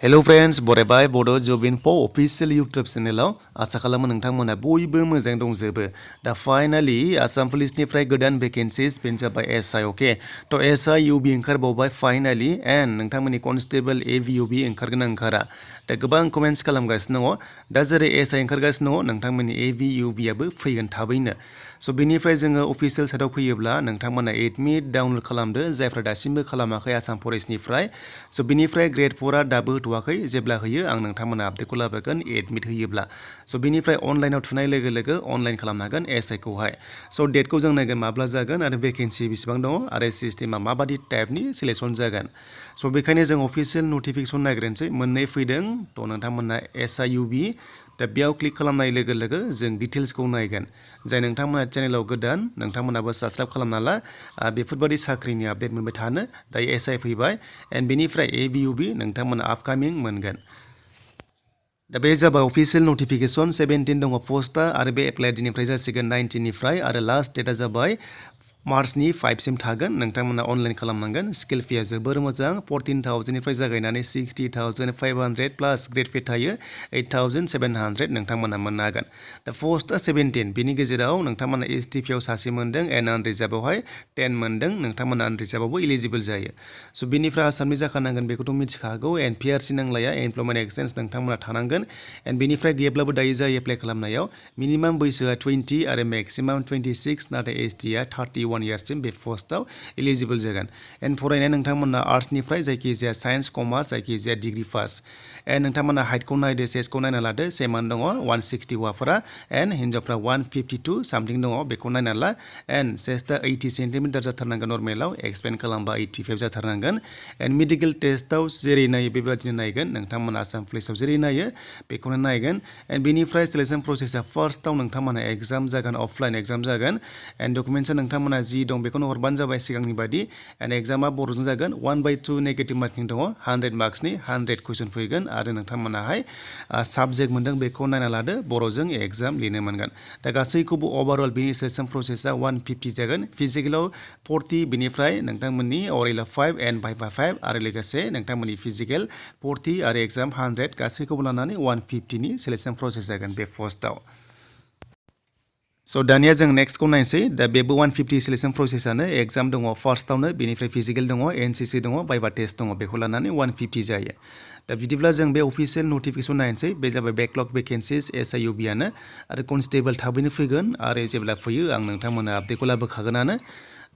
Hello friends, बरायबाय Bodo Job Info official YouTube channel आसा खालामो नोंथांमोना बयबो मोजां दंजोबो दा फाइनाली आसाम पुलिसनिफ्राय गोदान वेकेन्सिस बेनो जाबाय एसआई ओके तो एसआई यूबी ओंखारबावबाय फाइनाली एन्ड नोंथांमोननि कनस्टेबल एवीयूबी ओंखारगोन ओंखारा दा गोबां कमेन्ट्स खालामगासिनो दङ दा जेरै एसआई ओंखारगासिनो दङ नोंथांमोननि एवीयूबीआबो फैगोन थाबैनो स' बेनिफ्राय जोङो अफिसियेल साइटआव फैयोब्ला नोंथांमोना एडमिट डाउनलड खालामदो जायफ्रा दासिमबो खालामाखै आसाम फरेस्टनिफ्राय स' बेनिफ्राय ग्रेड 4आ दाबो होथ'वाखै जेब्ला होयो आं नोंथांमोना आपडेटखौ लाबोगोन एडमिट होयोब्ला स' बेनिफ्राय अनलाइनाव थुनाय लोगो लोगो अनलाइन खालामनो हागोन एसआईखौहाय स' डेटखौ जों नायगोन माब्ला जागोन आरो भेकेन्सि बेसेबां दङ आरो सिस्टेमा माबादि टाइपनि सिलेक्सन जागोन स' बेखायनो जों अफिसियेल नटिफिकेसन नायग्रोनोसै मोननै फैदों थ' नोंथांमोना एसआईयूबी दा बेयाव क्लिक खालामनाय लोगो लोगो जों डिटेल्सखौ नायगोन जाय नोंथांमोना चेनेलाव गोदान नोंथांमोनाबो साबस्क्राइब खालामना ला बेफोरबायदि साख्रिनि आपडेट मोनबाय थानो दायो एसआई फैबाय एन्ड बेनिफ्राय एवीयूबी नोंथांमोना आपकामिं मोनगोन दा बे जाबाय अफिसियेल नटिफिकेसन 17 दङ पस्टआ आरो बे एप्लाइ दिननिफ्राय जासिगोन 19 निफ्राय आरो लास्ट डेटआ जाबाय मार्चनि 5 सिम थागोन नोंथांमोना अनलाइन खालामनांगोन स्केल फिया जोबोर मोजां 14,000 निफ्राय जागायनानै 60,500 प्लास ग्रेड पे थायो 8,700 नोंथांमोना मोननो हागोन दा पस्टआ 17 बेनि गेजेराव नोंथांमोना एसटिपिआव सासे मोनदों एन्ड आनरिजार्भआवहाय 10 मोनदों नोंथांमोना आनरिजार्भआवबो इलिजिबल जायो स' बेनिफ्राय आसामनि जाखानांगोन बेखौथ' मिथिखागौ एन्ड पिआरसि नांलाया एमप्लयमेन्ट एक्सचेन्ज नोंथांमोना थानांगोन एन्ड बेनिफ्राय गैयाब्लाबो दायो जायो एप्लाइ खालामनायाव मिनिमाम बैसोआ 20 आरो मेक्सिमाम 26 नाथाय एसटिआ 31 इयार्ससिम बे पस्टआव इलिजिबल जागोन एन्ड फरायनाय नोंथांमोना आर्ट्सनिफ्राय जायखिजाया साइन्स कमार्स जायखिजाया डिग्री पास एन्ड नोंथांमोना हाइटखौ नायदो चेस्टखौ नायना लादो सेमान दङ 160 हौवाफोरा एन्ड हिन्जावफ्रा 152 सामथिं दङ बेखौ नायना ला एन्ड चेस्टआ 80 सेन्टिमिटार जाथारनांगोन नर्मेलाव एक्सपेन्ड खालामबा 85 जाथारनांगोन एन्ड मेडिकेल टेस्टआव जेरै नायो बेबायदिनो नायगोन नोंथांमोना आसाम पुलिसाव जेरै नायो बेखौनो नायगोन एन्ड बेनिफ्राय सिलेक्सन प्रसेसआ फार्स्टआव नोंथांमोना एग्जाम जागोन अफलाइन एग्जाम जागोन एन्ड डकुमेन्ट्सआ नोंथांमोना जि दं बेखौनो हरबानो जाबाय सिगांनि बायदि एन्ड एग्जामा बर'जों जागोन 1/2 नेगेटिभ मार्किं दङ 100 मार्क्सनि 100 कुइसन फैगोन आरो नोंथांमोनाहाय साबजेक्ट मोनदों बेखौ नायना लादो बर'जों एग्जाम लिरनो मोनगोन दा गासैखौबो ओभारअल बिनि सिलेक्सन प्रसेसआ 150 जागोन फिजिकेलाव 40 बेनिफ्राय नोंथांमोननि अरेलाव 5 एन्ड भाइभा 5 आरो लोगोसे नोंथांमोननि फिजिकेल 40 आरो एग्जाम 100 गासैखौबो लानानै 150नि सिलेक्सन प्रसेस जागोन बे पस्टआव स' दानिया जों नेक्स्टखौ नायनोसै दा बेबो 150 सिलेक्सन प्रसेसआनो एग्जाम दङ फार्स्टआवनो बेनिफ्राय फिजिकेल दङ एनसिसि दङ भाइभा टेस्ट दङ बेखौ लानानै 150 जायो दा बिदिब्ला जों बे अफिसियेल नटिफिकेसन नायनोसै बे जाबाय बेकलग भेकेन्सिस एसआईयूबीआनो आरो कनस्टेबल थाबैनो फैगोन आरो जेब्ला फैयो आं नोंथांमोना आपडेटखौ लाबोखागोनानो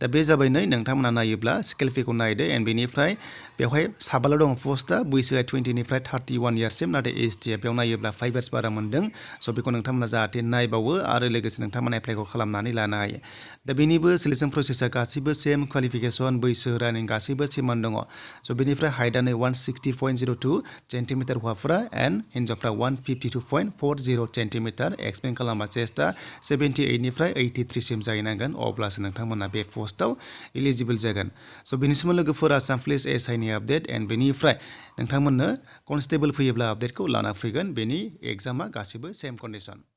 दा बे जाबाय नै नोंथांमोना नायोब्ला स्केल फेखौ नायदो एन्ड बेनिफ्राय बेवहाय साबाल' दं पस्टआ बैसोआ 20 निफ्राय 31 इयार्ससिम नाथाय एसटिआ बेयाव नायोब्ला 5 इयार्स बारा मोनदों स' बेखौ नोंथांमोना जाहाथे नायबावो आरो लोगोसे नोंथांमोना एप्लाइखौ खालामनानै लानो हायो दा बेनिबो सिलेक्सन प्रसेसआ गासैबो सेम क्वालिफिकेसन बैसो रानिं गासैबो सेमान दङ स' बेनिफ्राय हाइटआ नै 160.02 सेन्टिमिटार हौवाफोरा एन्ड हिन्जावफ्रा 152.40 सेन्टिमिटार एक्सपेन्ड खालामबा चेस्टआ 78 निफ्राय 83 सिम जाहैनांगोन अब्लासो नोंथांमोना बे पस्टआव इलिजिबल जागोन स' बेनि सोमोन्दै लोगोफोर आसाम पुलिस एसआईनि आपडेट एन्ड बेनिफ्राय नोंथांमोननो कनस्टेबल फैयोब्ला आपडेटखौ लाना फैगोन बेनि एग्जामा गासिबो सेम कन्डिसन